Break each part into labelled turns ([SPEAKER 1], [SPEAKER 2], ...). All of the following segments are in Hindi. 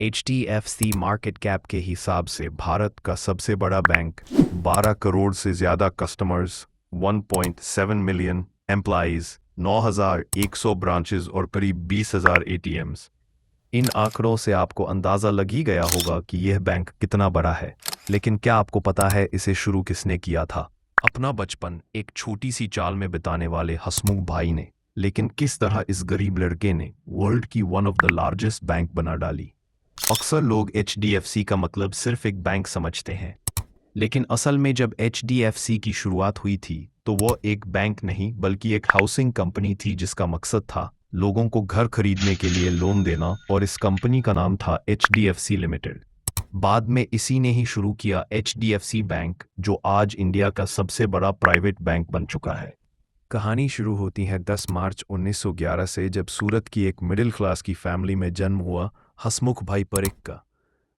[SPEAKER 1] HDFC मार्केट कैप के हिसाब से भारत का सबसे बड़ा बैंक, 12 करोड़ से ज़्यादा कस्टमर्स, 1.7 मिलियन एम्प्लॉइज, 9,100 ब्रांचेस और करीब 20,000 ATMs। इन आंकड़ों से आपको अंदाज़ा लग ही गया होगा कि यह बैंक कितना बड़ा है। लेकिन क्या आपको पता है इसे शुरू किसने किया था? अपना बचपन एक छोटी सी चाल में बिताने वाले हसमुख भाई ने। लेकिन किस तरह इस गरीब लड़के ने वर्ल्ड की one of the largest bank बना डाली। अक्सर लोग HDFC का मतलब सिर्फ एक बैंक समझते हैं, लेकिन असल में जब HDFC की शुरुआत हुई थी तो वो एक बैंक नहीं बल्कि एक हाउसिंग कंपनी थी जिसका मकसद था लोगों को घर खरीदने के लिए लोन देना, और इस कंपनी का नाम था HDFC लिमिटेड। बाद में इसी ने ही शुरू किया HDFC बैंक, जो आज इंडिया का सबसे बड़ा प्राइवेट बैंक बन चुका है। कहानी शुरू होती है 10 मार्च 1911 से, जब सूरत की एक मिडिल क्लास की फैमिली में जन्म हुआ हसमुख भाई परेख का।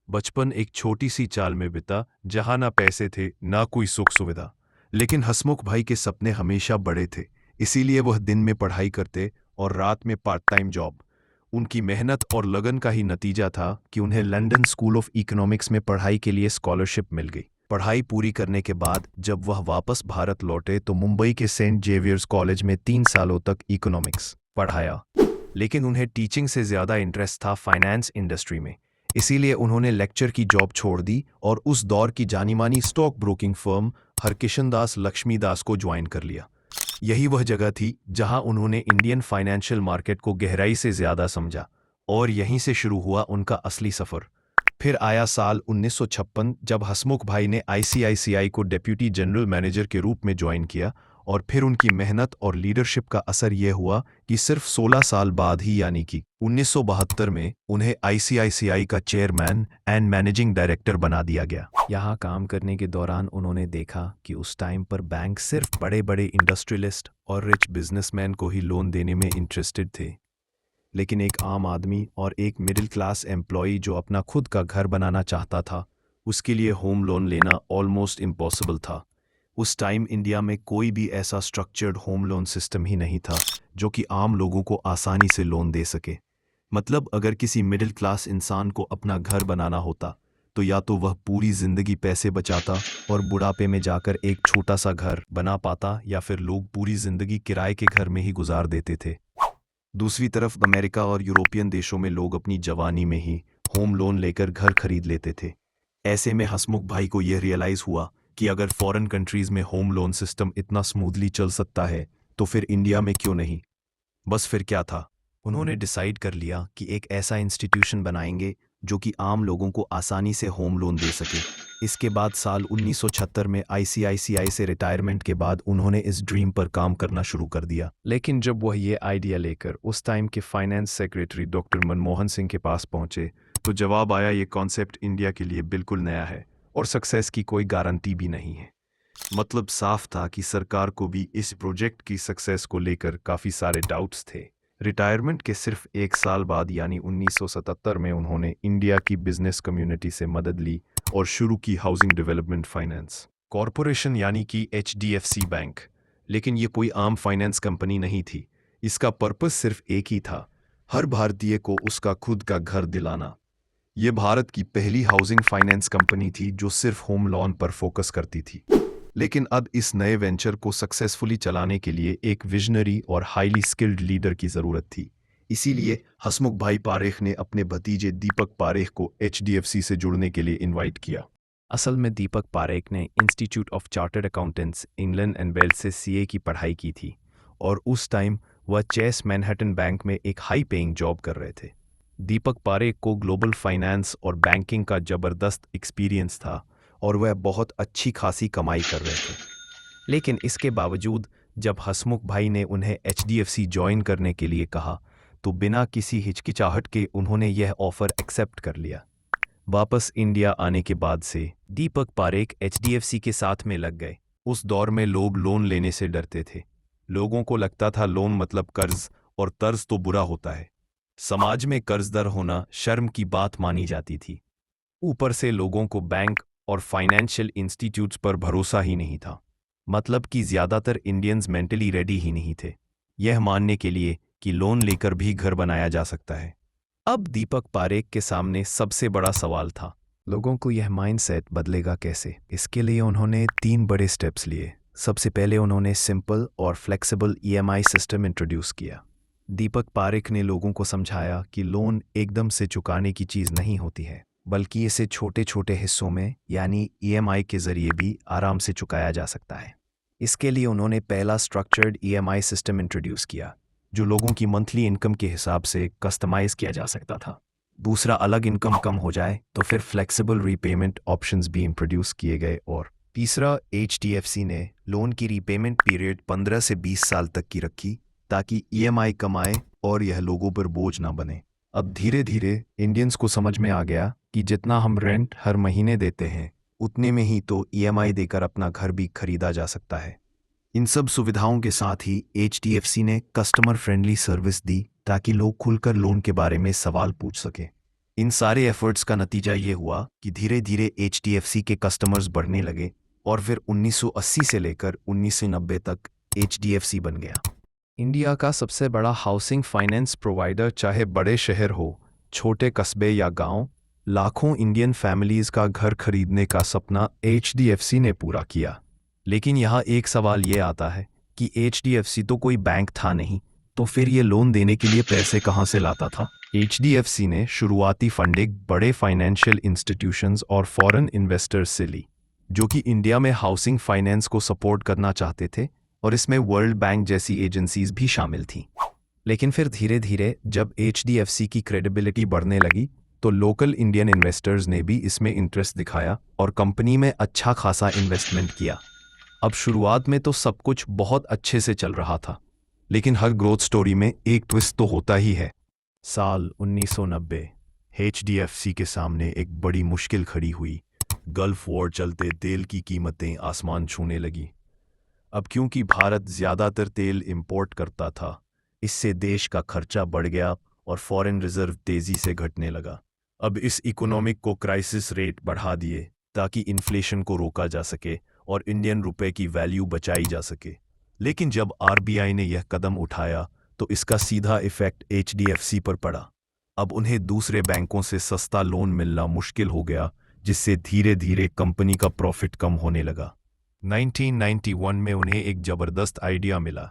[SPEAKER 1] बचपन एक छोटी सी चाल में बिता जहां ना पैसे थे ना कोई सुख सुविधा। लेकिन हसमुख भाई के सपने हमेशा बड़े थे, इसीलिए वह दिन में पढ़ाई करते और रात में पार्ट टाइम जॉब। उनकी मेहनत और लगन का ही नतीजा था कि उन्हें लंदन स्कूल ऑफ इकोनॉमिक्स में पढ़ाई के लिए स्कॉलरशिप मिल गई। पढ़ाई पूरी करने के बाद जब वह वापस भारत लौटे तो मुंबई के सेंट जेवियर्स कॉलेज में 3 सालों तक इकोनॉमिक्स पढ़ाया। लेकिन उन्हें टीचिंग से ज़्यादा इंटरेस्ट था फाइनेंस इंडस्ट्री में, इसीलिए उन्होंने लेक्चर की जॉब छोड़ दी और उस दौर की जानी-मानी स्टॉक ब्रोकिंग फर्म हरकिशन दास लक्ष्मी दास को ज्वाइन कर लिया। यही वह जगह थी जहां उन्होंने इंडियन फाइनेंशियल मार्केट को गहराई से ज़्यादा समझा, और यहीं से शुरू हुआ उनका असली सफ़र। फिर आया साल 1956, जब हसमुख भाई ने ICICI को डेप्यूटी जनरल मैनेजर के रूप में ज्वाइन किया, और फिर उनकी मेहनत और लीडरशिप का असर यह हुआ कि सिर्फ 16 साल बाद ही यानी कि 1972 में उन्हें ICICI का चेयरमैन एंड मैनेजिंग डायरेक्टर बना दिया गया। यहाँ काम करने के दौरान उन्होंने देखा कि उस टाइम पर बैंक सिर्फ बड़े बड़े इंडस्ट्रियलिस्ट और रिच बिजनेसमैन को ही लोन देने में इंटरेस्टेड थे। लेकिन एक आम आदमी और एक मिडिल क्लास एम्प्लॉई जो अपना खुद का घर बनाना चाहता था, उसके लिए होम लोन लेना ऑलमोस्ट इम्पॉसिबल था। उस टाइम इंडिया में कोई भी ऐसा स्ट्रक्चर्ड होम लोन सिस्टम ही नहीं था जो कि आम लोगों को आसानी से लोन दे सके। मतलब अगर किसी मिडिल क्लास इंसान को अपना घर बनाना होता तो या तो वह पूरी जिंदगी पैसे बचाता और बुढ़ापे में जाकर एक छोटा सा घर बना पाता, या फिर लोग पूरी जिंदगी किराए के घर में ही गुजार देते थे। दूसरी तरफ अमेरिका और यूरोपियन देशों में लोग अपनी जवानी में ही होम लोन लेकर घर खरीद लेते थे। ऐसे में हसमुख भाई को यह रियलाइज हुआ कि अगर फॉरेन कंट्रीज में होम लोन सिस्टम इतना स्मूथली चल सकता है तो फिर इंडिया में क्यों नहीं। बस फिर क्या था, उन्होंने डिसाइड कर लिया कि एक ऐसा इंस्टीट्यूशन बनाएंगे जो कि आम लोगों को आसानी से होम लोन दे सके। इसके बाद साल 1976 में ICICI से रिटायरमेंट के बाद उन्होंने इस ड्रीम पर काम करना शुरू कर दिया। लेकिन जब वह ये आइडिया लेकर उस टाइम के finance secretary doctor Manmohan Singh के पास पहुंचे तो जवाब आया, ये कॉन्सेप्ट इंडिया के लिए बिल्कुल नया है और सक्सेस की कोई गारंटी भी नहीं है। मतलब साफ था कि सरकार को भी इस प्रोजेक्ट की सक्सेस को लेकर काफ़ी सारे डाउट्स थे। रिटायरमेंट के सिर्फ एक साल बाद यानी 1977 में उन्होंने इंडिया की बिजनेस कम्युनिटी से मदद ली और शुरू की हाउसिंग डेवलपमेंट फाइनेंस कॉरपोरेशन यानी कि HDFC बैंक। लेकिन ये कोई आम फाइनेंस कंपनी नहीं थी, इसका पर्पस सिर्फ एक ही था, हर भारतीय को उसका खुद का घर दिलाना। ये भारत की पहली हाउसिंग फाइनेंस कंपनी थी जो सिर्फ होम लोन पर फोकस करती थी। लेकिन अब इस नए वेंचर को सक्सेसफुली चलाने के लिए एक विजनरी और हाईली स्किल्ड लीडर की ज़रूरत थी। इसीलिए हसमुख भाई पारेख ने अपने भतीजे दीपक पारेख को HDFC से जुड़ने के लिए इनवाइट किया। असल में दीपक पारेख ने institute of chartered accountants England and Wales से CA की पढ़ाई की थी, और उस टाइम वह चेस मैनहट्टन बैंक में एक हाई पेइंग जॉब कर रहे थे। दीपक पारेख को ग्लोबल फाइनेंस और बैंकिंग का ज़बरदस्त एक्सपीरियंस था और वह बहुत अच्छी खासी कमाई कर रहे थे। लेकिन इसके बावजूद जब हसमुख भाई ने उन्हें HDFC ज्वाइन करने के लिए कहा तो बिना किसी हिचकिचाहट के उन्होंने यह ऑफ़र एक्सेप्ट कर लिया। वापस इंडिया आने के बाद से दीपक पारेख HDFC के साथ में लग गए। उस दौर में लोग लोन लेने से डरते थे। लोगों को लगता था लोन मतलब कर्ज, और कर्ज तो बुरा होता है। समाज में कर्जदार होना शर्म की बात मानी जाती थी। ऊपर से लोगों को बैंक और फाइनेंशियल इंस्टीट्यूट्स पर भरोसा ही नहीं था। मतलब कि ज़्यादातर इंडियंस मेंटली रेडी ही नहीं थे यह मानने के लिए कि लोन लेकर भी घर बनाया जा सकता है। अब दीपक पारेख के सामने सबसे बड़ा सवाल था, लोगों को यह माइंडसेट बदलेगा कैसे। इसके लिए उन्होंने 3 बड़े स्टेप्स लिए। सबसे पहले उन्होंने सिंपल और फ्लेक्सिबल ईएमआई सिस्टम इंट्रोड्यूस किया। दीपक पारेख ने लोगों को समझाया कि लोन एकदम से चुकाने की चीज़ नहीं होती है, बल्कि इसे छोटे छोटे हिस्सों में यानी ईएमआई के ज़रिए भी आराम से चुकाया जा सकता है। इसके लिए उन्होंने पहला स्ट्रक्चर्ड ईएमआई सिस्टम इंट्रोड्यूस किया, जो लोगों की मंथली इनकम के हिसाब से कस्टमाइज किया जा सकता था। दूसरा, अलग इनकम कम हो जाए तो फिर फ्लेक्सिबल रीपेमेंट ऑप्शंस भी इंट्रोड्यूस किए गए। और तीसरा, एचडीएफसी ने लोन की रीपेमेंट पीरियड 15 से 20 साल तक की रखी, ताकि ईएमआई कम आए और यह लोगों पर बोझ ना बने। अब धीरे धीरे इंडियंस को समझ में आ गया कि जितना हम रेंट हर महीने देते हैं, उतने में ही तो ईएमआई देकर अपना घर भी खरीदा जा सकता है। इन सब सुविधाओं के साथ ही एचडीएफसी ने कस्टमर फ्रेंडली सर्विस दी, ताकि लोग खुलकर लोन के बारे में सवाल पूछ सकें। इन सारे एफर्ट्स का नतीजा ये हुआ कि धीरे धीरे एचडीएफसी के कस्टमर्स बढ़ने लगे और फिर 1980 से लेकर 1990 तक एचडीएफसी बन गया इंडिया का सबसे बड़ा हाउसिंग फाइनेंस प्रोवाइडर। चाहे बड़े शहर हो, छोटे कस्बे या गांव, लाखों इंडियन फैमिलीज का घर खरीदने का सपना एचडीएफसी ने पूरा किया। लेकिन यहाँ एक सवाल ये आता है कि एचडीएफसी तो कोई बैंक था नहीं, तो फिर ये लोन देने के लिए पैसे कहाँ से लाता था। एचडीएफसी ने शुरुआती फंडिंग बड़े फाइनेंशियल इंस्टीट्यूशंस और फॉरेन इन्वेस्टर्स से ली, जो कि इंडिया में हाउसिंग फाइनेंस को सपोर्ट करना चाहते थे, और इसमें वर्ल्ड बैंक जैसी एजेंसीज भी शामिल थीं। लेकिन फिर धीरे धीरे जब एचडीएफसी की क्रेडिबिलिटी बढ़ने लगी, तो लोकल इंडियन इन्वेस्टर्स ने भी इसमें इंटरेस्ट दिखाया और कंपनी में अच्छा खासा इन्वेस्टमेंट किया। अब शुरुआत में तो सब कुछ बहुत अच्छे से चल रहा था, लेकिन हर ग्रोथ स्टोरी में एक ट्विस्ट तो होता ही है। साल 1990, एचडीएफसी के सामने एक बड़ी मुश्किल खड़ी हुई। गल्फ वॉर चलते तेल की कीमतें आसमान छूने लगी। अब क्योंकि भारत ज़्यादातर तेल इंपोर्ट करता था, इससे देश का खर्चा बढ़ गया और फॉरेन रिजर्व तेज़ी से घटने लगा। अब इस इकोनॉमिक को क्राइसिस रेट बढ़ा दिए, ताकि इन्फ्लेशन को रोका जा सके और इंडियन रुपए की वैल्यू बचाई जा सके। लेकिन जब आरबीआई ने यह कदम उठाया, तो इसका सीधा इफेक्ट एचडीएफसी पर पड़ा। अब उन्हें दूसरे बैंकों से सस्ता लोन मिलना मुश्किल हो गया, जिससे धीरे धीरे कंपनी का प्रॉफिट कम होने लगा। 1991 में उन्हें एक जबरदस्त आइडिया मिला।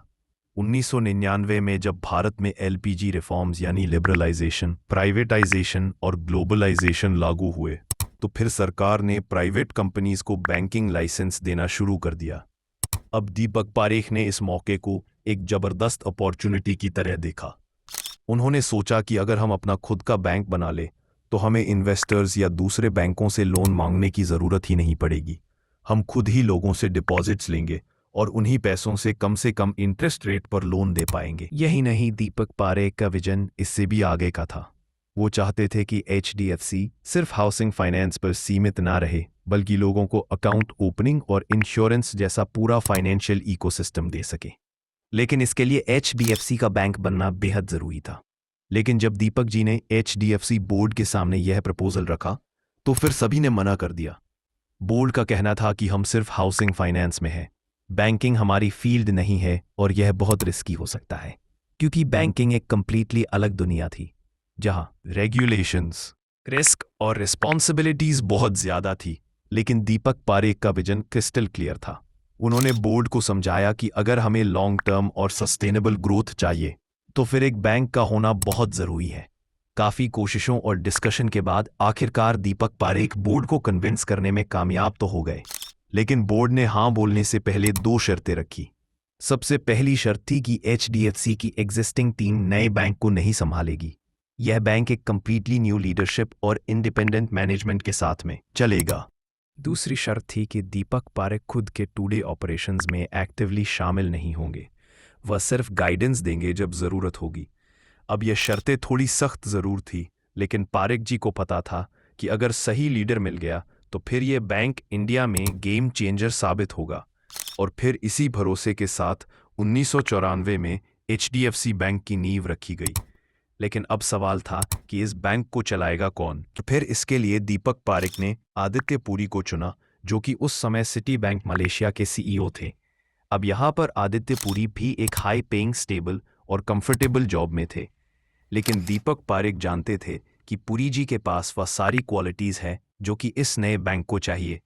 [SPEAKER 1] 1999 में जब भारत में एलपीजी रिफॉर्म्स यानी लिबरलाइजेशन, प्राइवेटाइजेशन और ग्लोबलाइजेशन लागू हुए, तो फिर सरकार ने प्राइवेट कंपनीज को बैंकिंग लाइसेंस देना शुरू कर दिया। अब दीपक पारेख ने इस मौके को एक जबरदस्त अपॉर्चुनिटी की तरह देखा। उन्होंने सोचा कि अगर हम अपना खुद का बैंक बना ले, तो हमें इन्वेस्टर्स या दूसरे बैंकों से लोन मांगने की ज़रूरत ही नहीं पड़ेगी। हम खुद ही लोगों से डिपॉजिट्स लेंगे और उन्हीं पैसों से कम इंटरेस्ट रेट पर लोन दे पाएंगे। यही नहीं, दीपक पारेख का विजन इससे भी आगे का था। वो चाहते थे कि एचडीएफसी सिर्फ हाउसिंग फाइनेंस पर सीमित ना रहे, बल्कि लोगों को अकाउंट ओपनिंग और इंश्योरेंस जैसा पूरा फाइनेंशियल इकोसिस्टम दे सके। लेकिन इसके लिए एचडीएफसी का बैंक बनना बेहद ज़रूरी था। लेकिन जब दीपक जी ने एचडीएफसी बोर्ड के सामने यह प्रपोजल रखा, तो फिर सभी ने मना कर दिया। बोर्ड का कहना था कि हम सिर्फ हाउसिंग फाइनेंस में हैं, बैंकिंग हमारी फील्ड नहीं है और यह बहुत रिस्की हो सकता है, क्योंकि बैंकिंग एक कंप्लीटली अलग दुनिया थी, जहां रेगुलेशंस, रिस्क और रिस्पॉन्सिबिलिटीज बहुत ज़्यादा थी। लेकिन दीपक पारेख का विजन क्रिस्टल क्लियर था। उन्होंने बोर्ड को समझाया कि अगर हमें लॉन्ग टर्म और सस्टेनेबल ग्रोथ चाहिए, तो फिर एक बैंक का होना बहुत ज़रूरी है। काफ़ी कोशिशों और डिस्कशन के बाद आखिरकार दीपक पारेख बोर्ड को कन्विंस करने में कामयाब तो हो गए। लेकिन बोर्ड ने हाँ बोलने से पहले 2 शर्तें रखी। सबसे पहली शर्त थी कि एचडीएफसी की एग्जिस्टिंग टीम नए बैंक को नहीं संभालेगी। यह बैंक एक कंप्लीटली न्यू लीडरशिप और इंडिपेंडेंट मैनेजमेंट के साथ में चलेगा। दूसरी शर्त थी कि दीपक पारेख खुद के टुडे ऑपरेशंस में एक्टिवली शामिल नहीं होंगे, वह सिर्फ गाइडेंस देंगे जब ज़रूरत होगी। अब यह शर्तें थोड़ी सख्त ज़रूर थी, लेकिन पारेख जी को पता था कि अगर सही लीडर मिल गया, तो फिर यह बैंक इंडिया में गेम चेंजर साबित होगा। और फिर इसी भरोसे के साथ 1994 में एचडीएफसी बैंक की नींव रखी गई। लेकिन अब सवाल था कि इस बैंक को चलाएगा कौन। तो फिर इसके लिए दीपक पारेख ने आदित्य पुरी को चुना, जो कि उस समय सिटी बैंक मलेशिया के सीईओ थे। अब यहाँ पर आदित्य पुरी भी एक हाई पेइंग, स्टेबल और कंफर्टेबल जॉब में थे। लेकिन दीपक पारेख जानते थे कि पुरी जी के पास वह सारी क्वालिटीज है जो कि इस नए बैंक को चाहिए।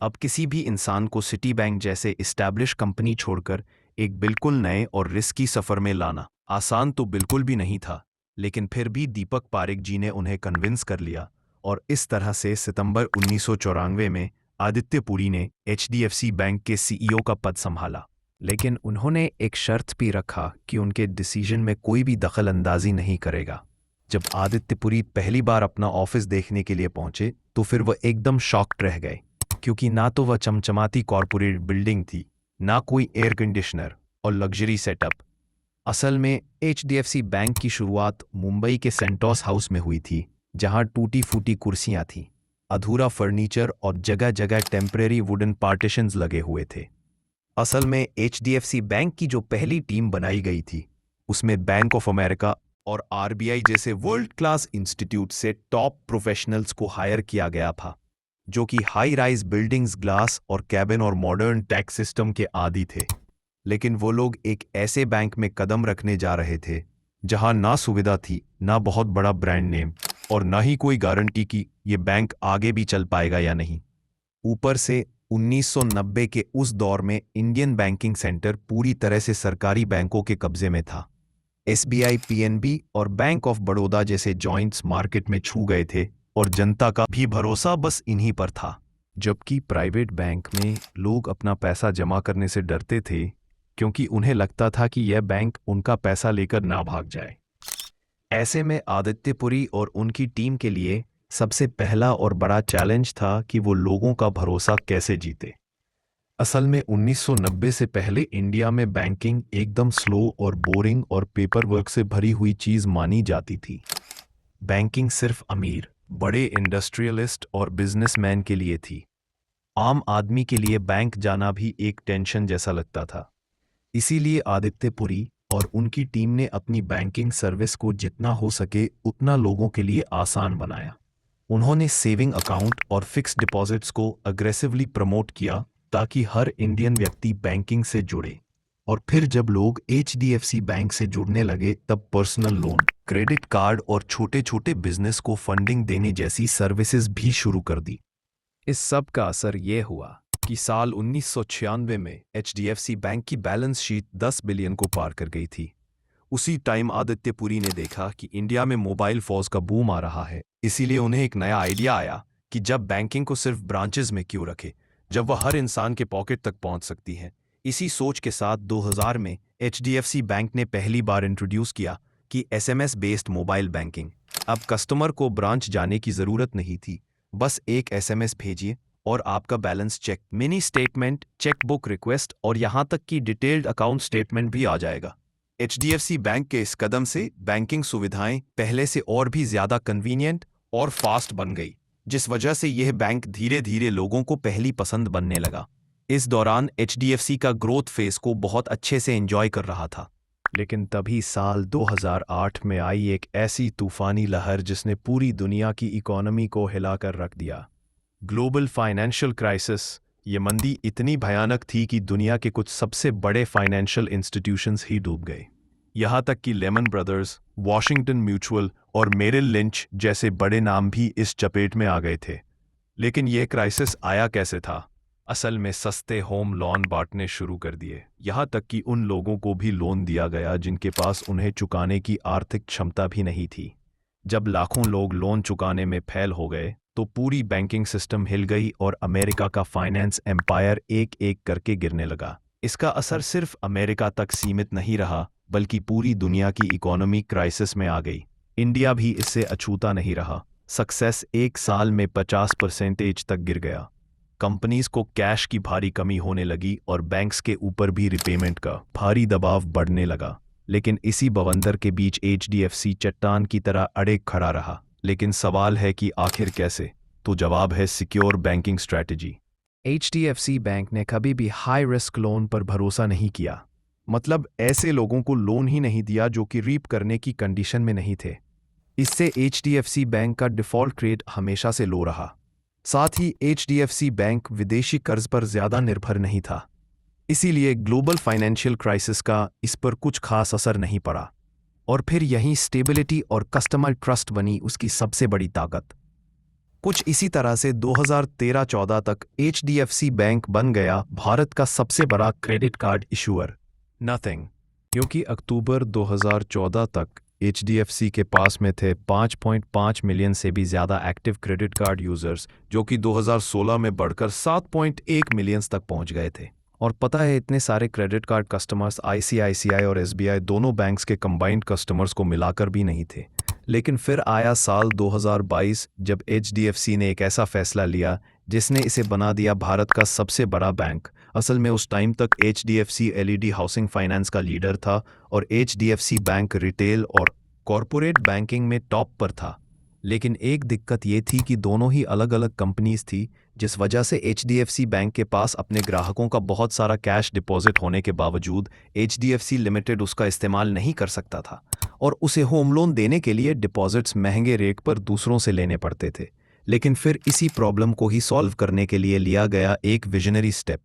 [SPEAKER 1] अब किसी भी इंसान को सिटी बैंक जैसे इस्टेब्लिश कंपनी छोड़कर एक बिल्कुल नए और रिस्की सफर में लाना आसान तो बिल्कुल भी नहीं था, लेकिन फिर भी दीपक पारेख जी ने उन्हें कन्विंस कर लिया और इस तरह से सितंबर 1994 में आदित्य पुरी ने एचडीएफसी बैंक के सीईओ का पद संभाला। लेकिन उन्होंने एक शर्त भी रखा कि उनके डिसीजन में कोई भी दखल अंदाजी नहीं करेगा। जब आदित्य पुरी पहली बार अपना ऑफिस देखने के लिए पहुंचे तो फिर वह एकदम शॉक्ड रह गए, क्योंकि ना तो वह चमचमाती कॉरपोरेट बिल्डिंग थी, ना कोई एयर कंडीशनर और लग्जरी सेटअप। असल में एचडीएफसी बैंक की शुरुआत मुंबई के सेंटोस हाउस में हुई थी, जहां टूटी फूटी कुर्सियां थीं, अधूरा फर्नीचर और जगह जगह टेम्परेरी वुडन पार्टीशंस लगे हुए थे। असल में एचडीएफसी बैंक की जो पहली टीम बनाई गई थी उसमें बैंक ऑफ अमेरिका और आरबीआई जैसे वर्ल्ड क्लास इंस्टीट्यूट से टॉप प्रोफेशनल्स को हायर किया गया था, जो कि हाई राइज बिल्डिंग्स, ग्लास और कैबिन और मॉडर्न टैक्स सिस्टम के आदी थे। लेकिन वो लोग एक ऐसे बैंक में कदम रखने जा रहे थे जहां ना सुविधा थी, ना बहुत बड़ा ब्रांड नेम और ना ही कोई गारंटी कि ये बैंक आगे भी चल पाएगा या नहीं। ऊपर से 1990 के उस दौर में इंडियन बैंकिंग सेक्टर पूरी तरह से सरकारी बैंकों के कब्जे में था। एसबीआई, पीएनबी और बैंक ऑफ बड़ौदा जैसे जॉइंट्स मार्केट में छू गए थे और जनता का भी भरोसा बस इन्हीं पर था। जबकि प्राइवेट बैंक में लोग अपना पैसा जमा करने से डरते थे, क्योंकि उन्हें लगता था कि यह बैंक उनका पैसा लेकर ना भाग जाए। ऐसे में आदित्य पुरी और उनकी टीम के लिए सबसे पहला और बड़ा चैलेंज था कि वो लोगों का भरोसा कैसे जीते। असल में 1990 से पहले इंडिया में बैंकिंग एकदम स्लो और बोरिंग और पेपर वर्क से भरी हुई चीज मानी जाती थी। बैंकिंग सिर्फ अमीर, बड़े इंडस्ट्रियलिस्ट और बिजनेसमैन के लिए थी। आम आदमी के लिए बैंक जाना भी एक टेंशन जैसा लगता था। इसीलिए आदित्य पुरी और उनकी टीम ने अपनी बैंकिंग सर्विस को जितना हो सके उतना लोगों के लिए आसान बनाया। उन्होंने सेविंग अकाउंट और फिक्स डिपॉजिट्स को अग्रेसिवली प्रमोट किया ताकि हर इंडियन व्यक्ति बैंकिंग से जुड़े। और फिर जब लोग एचडीएफसी बैंक से जुड़ने लगे तब पर्सनल लोन, क्रेडिट कार्ड और छोटे छोटे बिजनेस को फंडिंग देने जैसी सर्विसेज भी शुरू कर दी। इस सब का असर ये हुआ कि साल 1996 में एचडीएफसी बैंक की बैलेंस शीट 10 बिलियन को पार कर गई थी। उसी टाइम आदित्य पुरी ने देखा कि इंडिया में मोबाइल फोन्स का बूम आ रहा है, इसीलिए उन्हें एक नया आइडिया आया कि जब बैंकिंग को सिर्फ ब्रांचेस में क्यों रखे, जब वह हर इंसान के पॉकेट तक पहुंच सकती है। इसी सोच के साथ 2000 में एचडीएफसी बैंक ने पहली बार इंट्रोड्यूस किया कि एसएमएस बेस्ड मोबाइल बैंकिंग। अब कस्टमर को ब्रांच जाने की जरूरत नहीं थी, बस एक एसएमएस भेजिए और आपका balance check, mini statement, chequebook request और यहां तक कि डिटेल्ड अकाउंट स्टेटमेंट भी आ जाएगा। एचडीएफसी बैंक के इस कदम से बैंकिंग सुविधाएं पहले से और भी ज्यादा कन्वीनियंट और फास्ट बन गई, जिस वजह से यह बैंक धीरे धीरे लोगों को पहली पसंद बनने लगा। इस दौरान एचडीएफसी का ग्रोथ फेज को बहुत अच्छे से एंजॉय कर रहा था। लेकिन तभी साल 2008 में आई एक ऐसी तूफानी लहर जिसने पूरी दुनिया की इकोनॉमी को हिलाकर रख दिया। Global financial crisis. ये मंदी इतनी भयानक थी कि दुनिया के कुछ सबसे बड़े फाइनेंशियल इंस्टीट्यूशंस ही डूब गए। यहाँ तक कि लेमन ब्रदर्स, वॉशिंगटन म्यूचुअल और मेरिल लिंच जैसे बड़े नाम भी इस चपेट में आ गए थे। लेकिन यह क्राइसिस आया कैसे था? असल में सस्ते होम लोन बांटने शुरू कर दिए। यहाँ तक कि उन लोगों को भी लोन दिया गया जिनके पास उन्हें चुकाने की आर्थिक क्षमता भी नहीं थी। जब लाखों लोग लोन चुकाने में फेल हो गए तो पूरी बैंकिंग सिस्टम हिल गई और अमेरिका का फाइनेंस एम्पायर एक एक करके गिरने लगा। इसका असर सिर्फ अमेरिका तक सीमित नहीं रहा, बल्कि पूरी दुनिया की इकोनॉमी क्राइसिस में आ गई। इंडिया भी इससे अछूता नहीं रहा। सक्सेस एक साल में 50% तक गिर गया। कंपनीज को कैश की भारी कमी होने लगी और बैंक्स के ऊपर भी रिपेमेंट का भारी दबाव बढ़ने लगा। लेकिन इसी बवंडर के बीच एचडीएफसी चट्टान की तरह अड़े खड़ा रहा। लेकिन सवाल है कि आखिर कैसे? तो जवाब है secure banking strategy. HDFC bank ने कभी भी हाई रिस्क लोन पर भरोसा नहीं किया। मतलब ऐसे लोगों को लोन ही नहीं दिया जो कि रीप करने की कंडीशन में नहीं थे। इससे एचडीएफसी बैंक का डिफॉल्ट रेट हमेशा से लो रहा। साथ ही एचडीएफसी बैंक विदेशी कर्ज पर ज्यादा निर्भर नहीं था, इसीलिए ग्लोबल फाइनेंशियल क्राइसिस का इस पर कुछ खास असर नहीं पड़ा।
[SPEAKER 2] और फिर यहीं स्टेबिलिटी और कस्टमर ट्रस्ट बनी उसकी सबसे बड़ी ताकत। कुछ इसी तरह से 2013-14 तक एचडीएफसी बैंक बन गया भारत का सबसे बड़ा क्रेडिट कार्ड इशूअर।
[SPEAKER 1] नथिंग, क्योंकि अक्टूबर 2014 तक एचडीएफसी के पास में थे 5.5 मिलियन से भी ज़्यादा एक्टिव क्रेडिट कार्ड यूजर्स, जो कि 2016 में बढ़कर 7.1 मिलियन तक पहुंच गए थे। और पता है, इतने सारे क्रेडिट कार्ड कस्टमर्स आईसीआईसीआई और एसबीआई दोनों बैंक्स के कंबाइंड कस्टमर्स को मिलाकर भी नहीं थे। लेकिन फिर आया साल 2022 जब एचडीएफसी ने एक ऐसा फैसला लिया जिसने इसे बना दिया भारत का सबसे बड़ा बैंक। असल में उस टाइम तक एचडीएफसी एलईडी हाउसिंग फाइनेंस का लीडर था और एचडीएफसी बैंक रिटेल और कॉरपोरेट बैंकिंग में टॉप पर था। लेकिन एक दिक्कत ये थी कि दोनों ही अलग अलग कंपनीज थी, जिस वजह से एचडीएफसी बैंक के पास अपने ग्राहकों का बहुत सारा कैश डिपॉजिट होने के बावजूद एचडीएफसी लिमिटेड उसका इस्तेमाल नहीं कर सकता था और उसे होम लोन देने के लिए डिपॉजिट्स महंगे रेट पर दूसरों से लेने पड़ते थे। लेकिन फिर इसी प्रॉब्लम को ही सॉल्व करने के लिए लिया गया एक विजनरी स्टेप।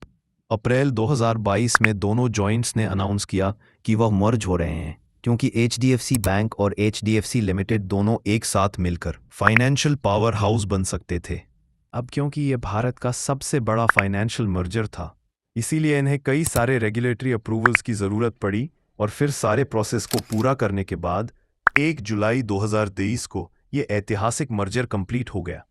[SPEAKER 1] अप्रैल 2022 में दोनों जॉइंट्स ने अनाउंस किया कि वह मर्ज हो रहे हैं, क्योंकि एचडीएफसी बैंक और एचडीएफसी लिमिटेड दोनों एक साथ मिलकर फाइनेंशियल पावर हाउस बन सकते थे। अब क्योंकि ये भारत का सबसे बड़ा फाइनेंशियल मर्जर था, इसीलिए इन्हें कई सारे रेगुलेटरी अप्रूवल्स की ज़रूरत पड़ी और फिर सारे प्रोसेस को पूरा करने के बाद 1 जुलाई 2023 को ये ऐतिहासिक मर्जर कंप्लीट हो गया।